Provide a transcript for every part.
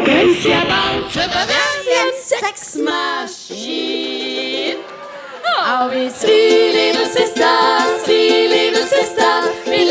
crazy about the Bavarian sex machine. Oh, we three little sisters, we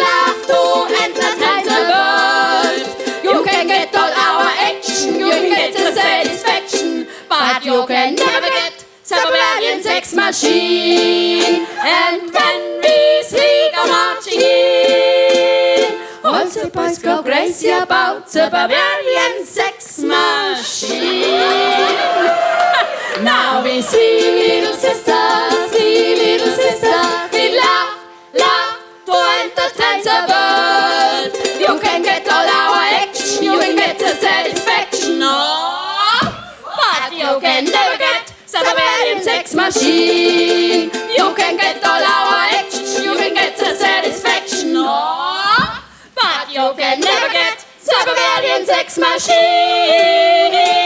love to entertain the world. You can get all our action, you can get the satisfaction, but you can never get the Bavarian sex machine. And when we see the marching in, all the boys go crazy about the Bavarian sex machine. Now we three little sisters, we love to entertain the world. You can get all our action, you can get the satisfaction, oh, but you can never get the Bavarian sex machine. You can get all our action, you can get the satisfaction, oh, but you can never get the Bavarian sex machine.